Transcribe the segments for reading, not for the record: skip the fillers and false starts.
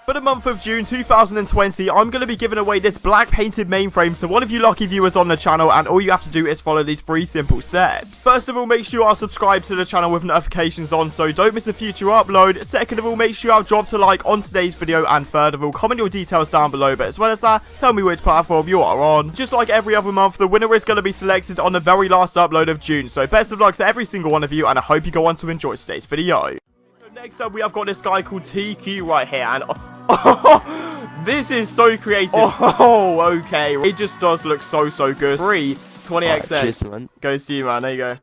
For the month of June 2020, I'm going to be giving away this black painted mainframe to one of you lucky viewers on the channel, and all you have to do is follow these 3 simple steps. First of all, make sure you are subscribed to the channel with notifications on so don't miss a future upload. Second of all, make sure you have dropped a like on today's video, and third of all, comment your details down below, but as well as that, tell me which platform you are on. Just like every other month, the winner is going to be selected on the very last upload of June, so best of luck to every single one of you, and I hope you go on to enjoy today's video. So next up, we have got this guy called TQ right here, and this is so creative. Oh, okay. It just does look so good. 20XX goes to you, man. There you go.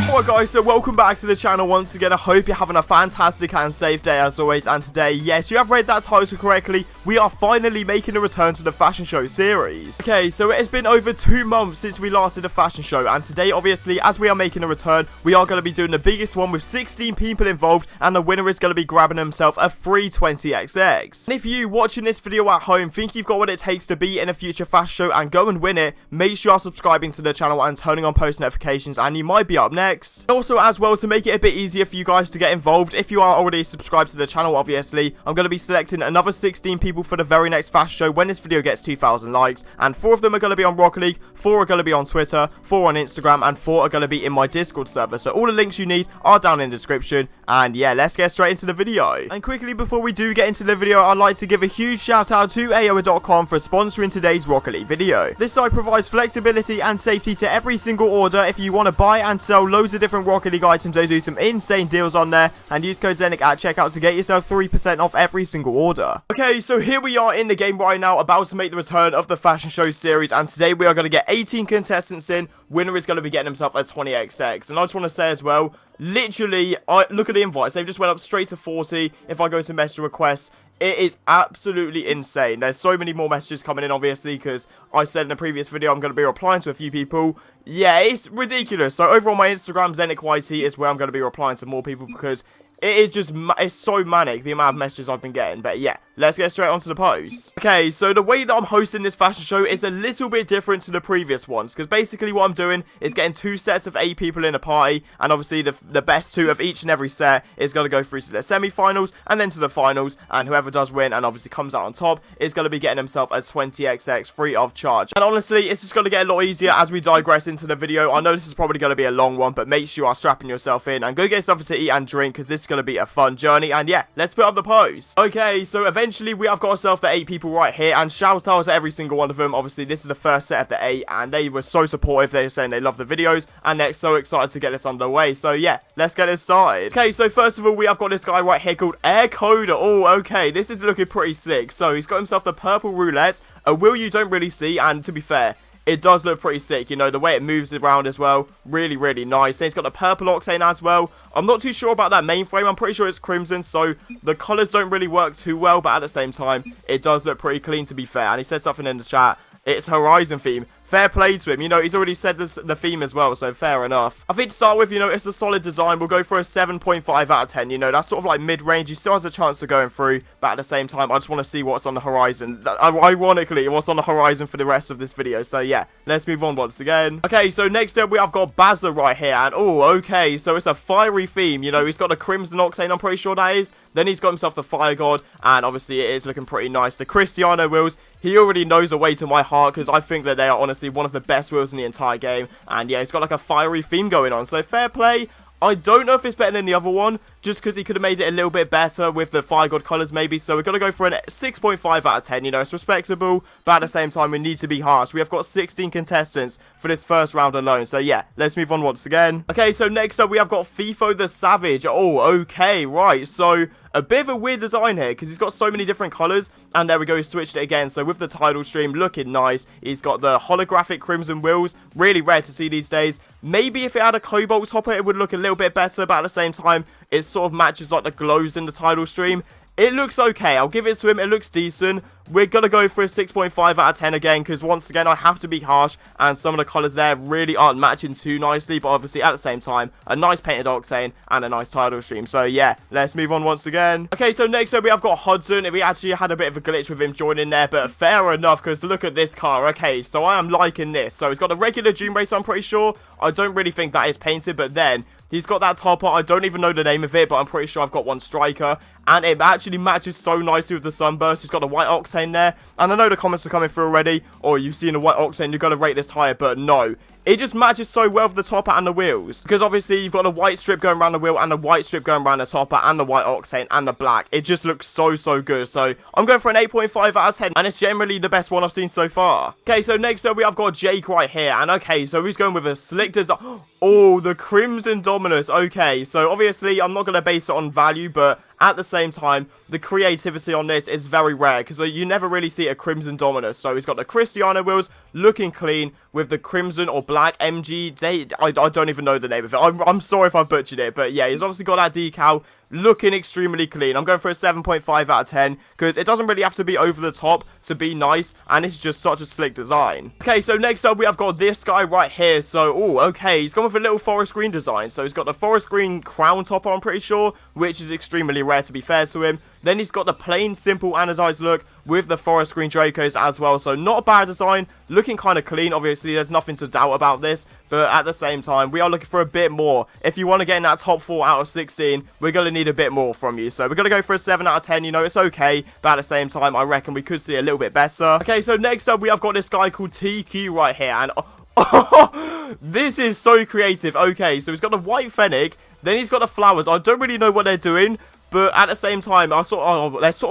Alright guys, so welcome back to the channel once again. I hope you're having a fantastic and safe day as always, and today, yes, you have read that title correctly, we are finally making a return to the fashion show series. Okay, so it has been over 2 months since we last did a fashion show, and today, obviously, as we are making a return, we are going to be doing the biggest one with 16 people involved, and the winner is going to be grabbing himself a free 20XX. And if you, watching this video at home, think you've got what it takes to be in a future fashion show and go and win it, make sure you are subscribing to the channel and turning on post notifications, and you might be up next. Also, as well, to make it a bit easier for you guys to get involved, if you are already subscribed to the channel, obviously, I'm going to be selecting another 16 people for the very next fashion show when this video gets 2,000 likes, and 4 of them are going to be on Rocket League, 4 are going to be on Twitter, 4 on Instagram, and 4 are going to be in my Discord server. So all the links you need are down in the description, and yeah, let's get straight into the video. And quickly, before we do get into the video, I'd like to give a huge shout out to AOA.com for sponsoring today's Rocket League video. This site provides flexibility and safety to every single order. If you want to buy and sell loads of different Rocket League items, they do some insane deals on there, and use code Zenic at checkout to get yourself 3% off every single order. Okay, so here we are in the game right now, about to make the return of the fashion show series, and today we are going to get 18 contestants in. Winner is going to be getting himself a 20XX, and I just want to say as well, literally, look at the invites, they've just went up straight to 40. If I go to message requests, it is absolutely insane. There's so many more messages coming in, obviously, because I said in the previous video I'm going to be replying to a few people. Yeah, it's ridiculous. So over on my Instagram, ZenicOfficial is where I'm going to be replying to more people, because it is just, it's so manic, the amount of messages I've been getting. But yeah, let's get straight onto the post. Okay, so the way that I'm hosting this fashion show is a little bit different to the previous ones, because basically what I'm doing is getting 2 sets of 8 people in a party, and obviously the best 2 of each and every set is going to go through to the semi-finals, and then to the finals, and whoever does win and obviously comes out on top is going to be getting himself a 20XX free of charge. And honestly, it's just going to get a lot easier as we digress into the video. I know this is probably going to be a long one, but make sure you are strapping yourself in and go get something to eat and drink, because this is going to be a fun journey. And yeah, let's put up the post. Okay, so eventually we have got ourselves the 8 people right here, and shout out to every single one of them. Obviously, this is the first set of the 8, and they were so supportive. They were saying they love the videos, and they're so excited to get this underway. So yeah, let's get it started. Okay, so first of all, we have got this guy right here called Air Coder. Oh, okay, this is looking pretty sick. So he's got himself the purple roulette, a wheel you don't really see, and to be fair, it does look pretty sick, you know, the way it moves around as well. Really nice. Then he's got the purple octane as well. I'm not too sure about that mainframe. I'm pretty sure it's crimson, so the colours don't really work too well, but at the same time, it does look pretty clean, to be fair. And he said something in the chat. It's Horizon theme. Fair play to him. You know, he's already said this, the theme as well, so fair enough. I think to start with, you know, it's a solid design. We'll go for a 7.5 out of 10. You know, that's sort of like mid-range. He still has a chance of going through, but at the same time, I just want to see what's on the horizon. Ironically, what's on the horizon for the rest of this video. So, yeah, let's move on once again. Okay, so next up, we have got Bazza right here. And, oh, okay, so it's a fiery theme. You know, he's got the Crimson Octane, I'm pretty sure that is. Then he's got himself the Fire God, and obviously it is looking pretty nice. The Cristiano wheels, he already knows a way to my heart, because I think that they are honestly one of the best wheels in the entire game. And yeah, he's got like a fiery theme going on, so fair play. I don't know if it's better than the other one, just because he could have made it a little bit better with the Fire God colours maybe. So we're going to go for a 6.5 out of 10, you know, it's respectable, but at the same time, we need to be harsh. We have got 16 contestants for this first round alone, so yeah, let's move on once again. Okay, so next up, we have got FIFO the Savage. Oh, okay, right, so a bit of a weird design here, because he's got so many different colours, and there we go, he switched it again. So with the title stream looking nice, he's got the holographic crimson wheels, really rare to see these days. Maybe if it had a cobalt topper, it would look a little bit better, but at the same time, it sort of matches like the glows in the title stream. it looks okay. I'll give it to him. It looks decent. We're going to go for a 6.5 out of 10 again, because once again, I have to be harsh, and some of the colors there really aren't matching too nicely, but obviously at the same time, a nice painted Octane and a nice title stream. So yeah, let's move on once again. Okay, so next up we have got Hudson. We actually had a bit of a glitch with him joining there, but fair enough, because look at this car. Okay, so I am liking this. So he's got a regular Doom Racer, I'm pretty sure. I don't really think that is painted, but then he's got that topper. I don't even know the name of it, but I'm pretty sure I've got one striker. And it actually matches so nicely with the Sunburst. He's got a white Octane there. And I know the comments are coming through already. Or you've seen a white Octane, you've got to rate this higher. But no. It just matches so well with the topper and the wheels. Because obviously you've got a white strip going around the wheel and the white strip going around the topper and the white Octane and the black. It just looks so good. So I'm going for an 8.5 out of 10. And it's generally the best one I've seen so far. Okay, so next up we have got Jake right here. And okay, so he's going with a slick design. Oh, the Crimson Dominus. Okay, so obviously I'm not going to base it on value, but at the same time, the creativity on this is very rare, because you never really see a Crimson Dominus. So he's got the Cristiano wheels, looking clean, with the Crimson or Black MG. I don't even know the name of it. I'm sorry if I butchered it, but yeah, he's obviously got that decal, looking extremely clean. I'm going for a 7.5 out of 10, because it doesn't really have to be over the top to be nice, and it's just such a slick design. Okay, so next up we have got this guy right here. So, oh, okay, he's gone with a little forest green design. So he's got the forest green crown topper, I'm pretty sure, which is extremely rare to be fair to him. Then he's got the plain, simple, anodized look with the forest green Dracos as well. So not a bad design, looking kind of clean. Obviously, there's nothing to doubt about this, but at the same time, we are looking for a bit more. If you want to get in that top 4 out of 16, we're going to need a bit more from you. So we're going to go for a 7 out of 10. You know, it's okay, but at the same time, I reckon we could see a little bit better. Okay, so next up, we have got this guy called TQ right here, and this is so creative. Okay, so he's got the white Fennec, then he's got the flowers. I don't really know what they're doing, but at the same time, they're sort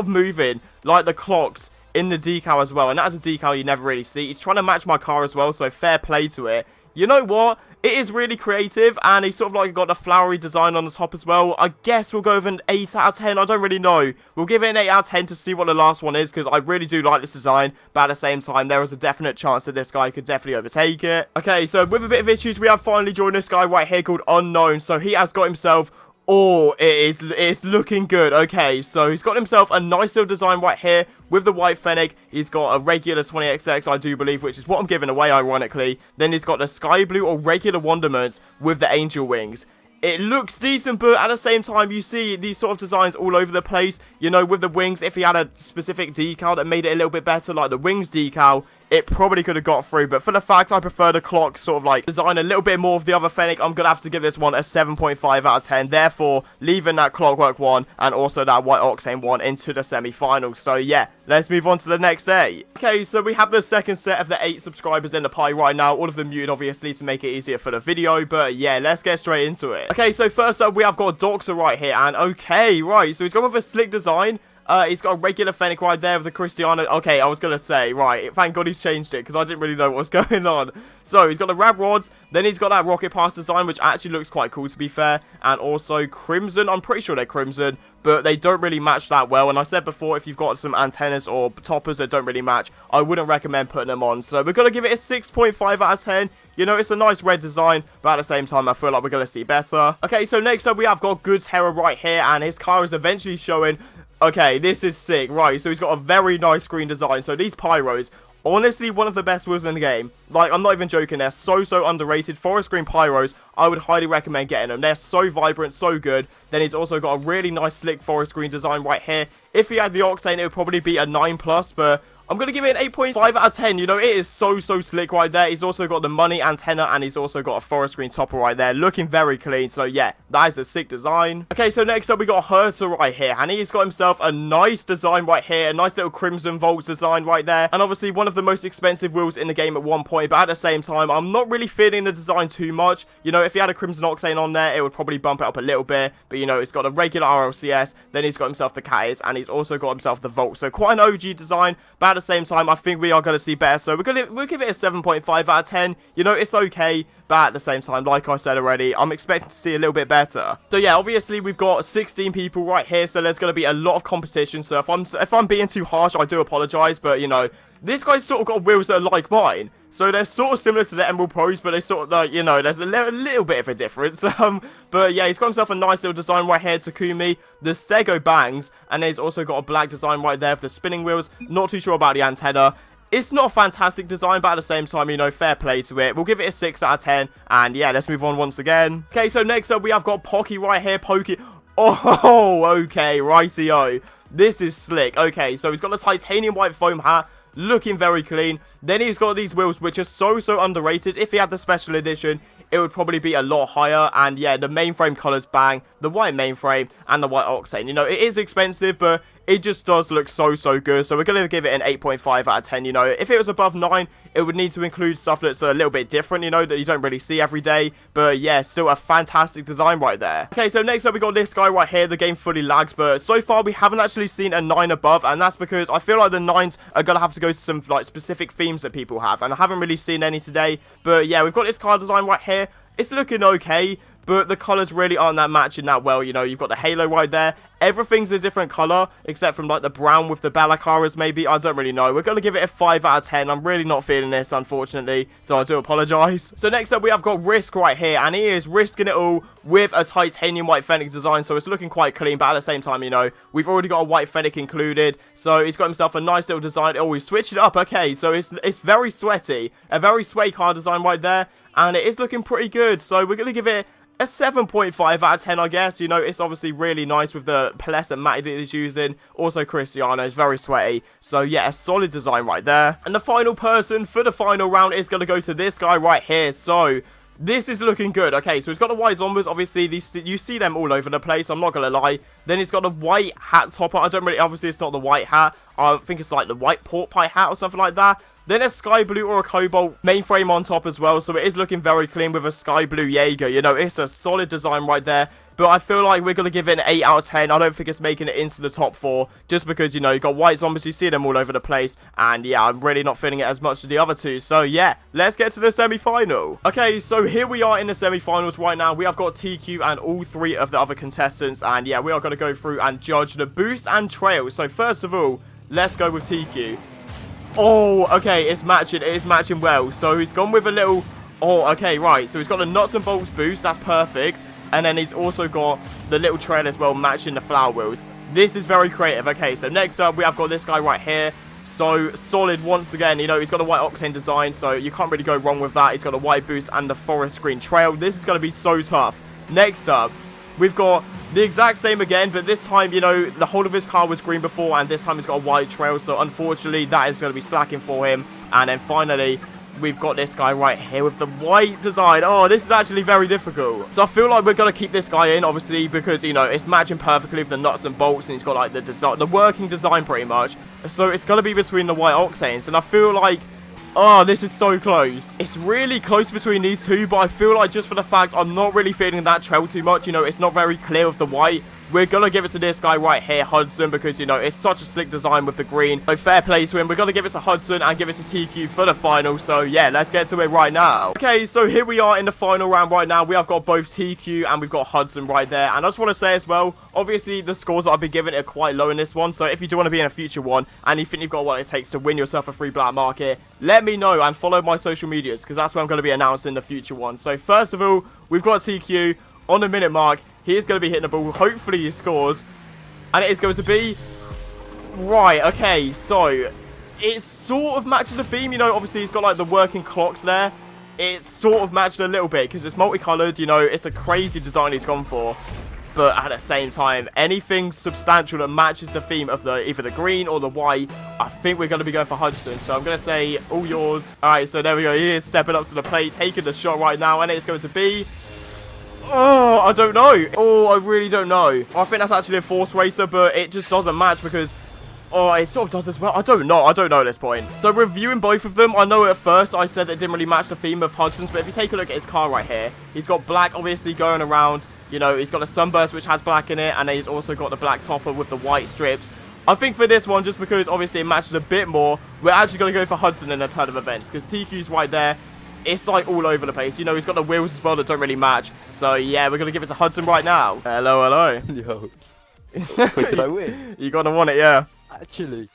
of moving like the clocks in the decal as well. And that's a decal you never really see. He's trying to match my car as well, so fair play to it. You know what? It is really creative, and he's sort of like got a flowery design on the top as well. I guess we'll go with an 8 out of 10. I don't really know. We'll give it an 8 out of 10 to see what the last one is, because I really do like this design. But at the same time, there is a definite chance that this guy could definitely overtake it. Okay, so with a bit of issues, we have finally joined this guy right here called Unknown. So he has got himself... Oh, it's looking good. Okay, so he's got himself a nice little design right here with the white Fennec. He's got a regular 20XX, I do believe, which is what I'm giving away, ironically. Then he's got the sky blue or regular Wonderments with the angel wings. It looks decent, but at the same time, you see these sort of designs all over the place. You know, with the wings, if he had a specific decal that made it a little bit better, like the wings decal, it probably could have got through. But for the fact I prefer the clock sort of like design a little bit more of the other Fennec, I'm going to have to give this one a 7.5 out of 10. Therefore, leaving that Clockwork one and also that White Octane one into the semi-finals. So yeah, let's move on to the next 8. Okay, so we have the second set of the 8 subscribers in the pie right now. All of them muted, obviously, to make it easier for the video. But yeah, let's get straight into it. Okay, so first up, we have got Doctor right here. And okay, right, so he's gone with a slick design. He's got a regular Fennec right there with the Cristiano. Okay, I was going to say, right, thank God he's changed it, because I didn't really know what was going on. So, he's got the Rab Rods, then he's got that Rocket Pass design, which actually looks quite cool, to be fair. And also Crimson, I'm pretty sure they're Crimson, but they don't really match that well. And I said before, if you've got some antennas or toppers that don't really match, I wouldn't recommend putting them on. So, we're going to give it a 6.5 out of 10. You know, it's a nice red design, but at the same time, I feel like we're going to see better. Okay, so next up, we have got Good Terror right here, and his car is eventually showing... Okay, this is sick. Right, so he's got a very nice green design. So these pyros, honestly, one of the best wheels in the game. Like, I'm not even joking. They're so underrated. Forest green pyros, I would highly recommend getting them. They're so vibrant, so good. Then he's also got a really nice, slick forest green design right here. If he had the Octane, it would probably be a 9+, but... I'm going to give it an 8.5 out of 10. You know, it is so slick right there. He's also got the money antenna, and he's also got a forest green topper right there. Looking very clean. So, yeah, that is a sick design. Okay, so next up, we got Herta right here. And he's got himself a nice design right here. A nice little Crimson Volts design right there. And obviously, one of the most expensive wheels in the game at one point. But at the same time, I'm not really feeling the design too much. You know, if he had a Crimson Octane on there, it would probably bump it up a little bit. But, you know, it's got a regular RLCS. Then he's got himself the Catis. And he's also got himself the Volt. So, quite an OG design. But at the same time, I think we are going to see better. So we'll give it a 7.5 out of 10. You know, it's okay, but at the same time, like I said already, I'm expecting to see a little bit better. So yeah, obviously we've got 16 people right here, so there's going to be a lot of competition. So if I'm being too harsh, I do apologize, but you know, this guy's sort of got wheels that are like mine. So they're sort of similar to the Emerald Pros, but they sort of like, you know, there's a little bit of a difference. But yeah, he's got himself a nice little design right here, Takumi, the Stego Bangs, and he's also got a black design right there for the spinning wheels. Not too sure about the antenna. It's not a fantastic design, but at the same time, you know, fair play to it. We'll give it a 6 out of 10, and yeah, let's move on once again. Okay, so next up, we have got Pocky right here, Pokey. Oh, okay, righty-o. This is slick. Okay, so he's got the titanium white foam hat, looking very clean. Then he's got these wheels, which are so underrated. If he had the special edition, it would probably be a lot higher. And yeah, the mainframe colors bang, the white mainframe and the white octane. You know, it is expensive, but it just does look so good. So we're going to give it an 8.5 out of 10, you know. If it was above 9, it would need to include stuff that's a little bit different, you know, that you don't really see every day. But yeah, still a fantastic design right there. Okay, so next up we got this guy right here. The game fully lags, but so far we haven't actually seen a 9 above, and that's because I feel like the 9s are going to have to go to some like specific themes that people have, and I haven't really seen any today. But yeah, we've got this car design right here. It's looking okay, but the colors really aren't that matching that well. You know, you've got the halo right there. Everything's a different color, except from like the brown with the Balacaras maybe. I don't really know. We're going to give it a 5 out of 10. I'm really not feeling this, unfortunately, so I do apologize. So next up, we have got Risk right here, and he is risking it all with a titanium white Fennec design, so it's looking quite clean, but at the same time, you know, we've already got a white Fennec included, so he's got himself a nice little design. Oh, he's switched it up. Okay, so it's very sweaty. A very sweaty car design right there, and it is looking pretty good, so we're going to give it a 7.5 out of 10, I guess. You know, it's obviously really nice with the pearlescent matte that he's using. Also, Cristiano is very sweaty. So, yeah, a solid design right there. And the final person for the final round is going to go to this guy right here. So, this is looking good. Okay, so he's got the white zombies. Obviously, you see them all over the place. I'm not going to lie. Then he's got the white hat topper. I don't really... Obviously, it's not the white hat. I think it's like the white pork pie hat or something like that. Then a sky blue or a cobalt mainframe on top as well. So it is looking very clean with a sky blue Jaeger. You know, it's a solid design right there. But I feel like we're going to give it an 8 out of 10. I don't think it's making it into the top 4. Just because, you know, you've got white zombies. You see them all over the place. And yeah, I'm really not feeling it as much as the other two. So yeah, let's get to the semi-final. Okay, so here we are in the semi-finals right now. We have got TQ and all 3 of the other contestants. And yeah, we are going to go through and judge the boost and trail. So first of all, let's go with TQ. Oh, okay, it's matching. It is matching well. So he's gone with a little... Oh, okay, right. So he's got the nuts and bolts boost. That's perfect. And then he's also got the little trail as well, matching the flower wheels. This is very creative. Okay, so next up, we have got this guy right here. So solid once again. You know, he's got a white octane design, so you can't really go wrong with that. He's got a white boost and the forest green trail. This is going to be so tough. Next up, we've got the exact same again, but this time, you know, the whole of his car was green before, and this time he's got a white trail, so unfortunately, that is going to be slacking for him. And then finally, we've got this guy right here with the white design. Oh, this is actually very difficult. So I feel like we're going to keep this guy in, obviously, because, you know, it's matching perfectly with the nuts and bolts, and he's got, like, the working design pretty much. So it's going to be between the white octanes, and I feel like... Oh, this is so close. It's really close between these two, but I feel like just for the fact I'm not really feeling that trail too much, you know, it's not very clear with the white. We're going to give it to this guy right here, Hudson, because, you know, it's such a slick design with the green. So fair play to him. We're going to give it to Hudson and give it to TQ for the final. So, yeah, let's get to it right now. Okay, so here we are in the final round right now. We have got both TQ and we've got Hudson right there. And I just want to say as well, obviously, the scores that I've been given are quite low in this one. So if you do want to be in a future one and you think you've got what it takes to win yourself a free black market, let me know and follow my social medias, because that's where I'm going to be announcing the future one. So first of all, we've got TQ on the minute mark. He is going to be hitting the ball. Hopefully he scores. And it is going to be... Right, okay. So, it sort of matches the theme. You know, obviously he's got like the working clocks there. It sort of matched a little bit because it's multicolored. You know, it's a crazy design he's gone for. But at the same time, anything substantial that matches the theme of either the green or the white, I think we're going to be going for Hudson. So I'm going to say, all yours. Alright, so there we go. He is stepping up to the plate, taking the shot right now. And it's going to be... Oh, I don't know. Oh, I really don't know. I think that's actually a Force Racer, but it just doesn't match because... Oh, it sort of does as well. I don't know. I don't know at this point. So, reviewing both of them, I know at first I said that it didn't really match the theme of Hudson's, but if you take a look at his car right here, he's got black, obviously, going around. You know, he's got a Sunburst, which has black in it, and then he's also got the black topper with the white strips. I think for this one, just because, obviously, it matches a bit more, we're actually going to go for Hudson in a ton of events, because TQ's right there. it's like all over the place. You know, he's got the wheels as well that don't really match. So yeah, we're going to give it to Hudson right now. Hello, hello. Yo. Wait, did I win? You're going to want it, yeah. Actually.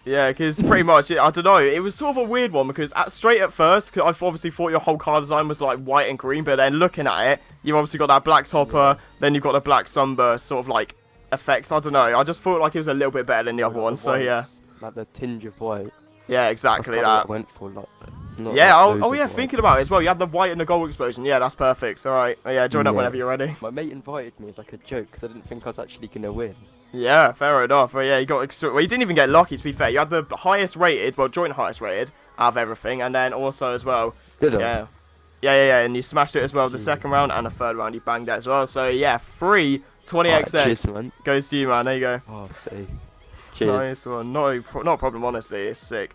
Yeah, because pretty much, I don't know, it was sort of a weird one because straight at first, cause I've obviously thought your whole car design was like white and green, but then looking at it, you've obviously got that black topper, then you've got the black sunburst sort of like effects. I don't know, I just thought like it was a little bit better than the other one, so yeah. Like the tinge of white. Yeah, exactly that. What I went for, like, yeah, oh yeah, thinking about it as well, you had the white and the gold explosion. Yeah, that's perfect. Alright, yeah, join up whenever you're ready. My mate invited me as like a joke because I didn't think I was actually going to win. Yeah, fair enough. Well, yeah, you got well, you didn't even get lucky, to be fair. You had the highest rated, well, joint highest rated out of everything, and then also as well. Did I? Yeah, and you smashed it as well the second round, and the third round you banged it as well. So yeah, free 20xx goes to you, man. There you go. Oh, see. Cheers. Nice one. Not a problem, honestly. It's sick.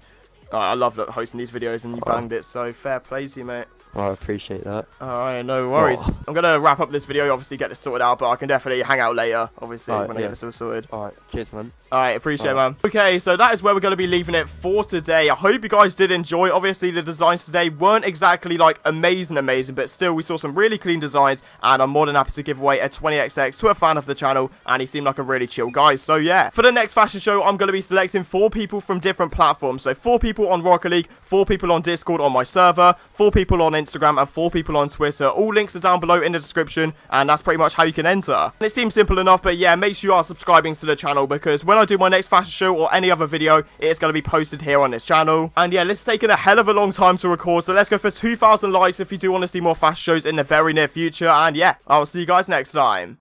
I love hosting these videos, and you banged it, so fair play to you, mate. Oh, I appreciate that. Alright, no worries. I'm going to wrap up this video, obviously get this sorted out, but I can definitely hang out later, obviously, when I get this all sorted. Alright, cheers, man. Alright, appreciate it, man. Okay, so that is where we're going to be leaving it for today. I hope you guys did enjoy. Obviously, the designs today weren't exactly, like, amazing, but still, we saw some really clean designs, and I'm more than happy to give away a 20xx to a fan of the channel, and he seemed like a really chill guy. So, yeah, for the next fashion show, I'm going to be selecting 4 people from different platforms. So, 4 people on Rocket League, 4 people on Discord on my server, 4 people on Instagram, and 4 people on Twitter. All links are down below in the description, and that's pretty much how you can enter. And it seems simple enough, but yeah, make sure you are subscribing to the channel, because when I do my next fashion show or any other video, it's going to be posted here on this channel. And yeah, this is taking a hell of a long time to record, so let's go for 2,000 likes if you do want to see more fashion shows in the very near future. And yeah, I'll see you guys next time.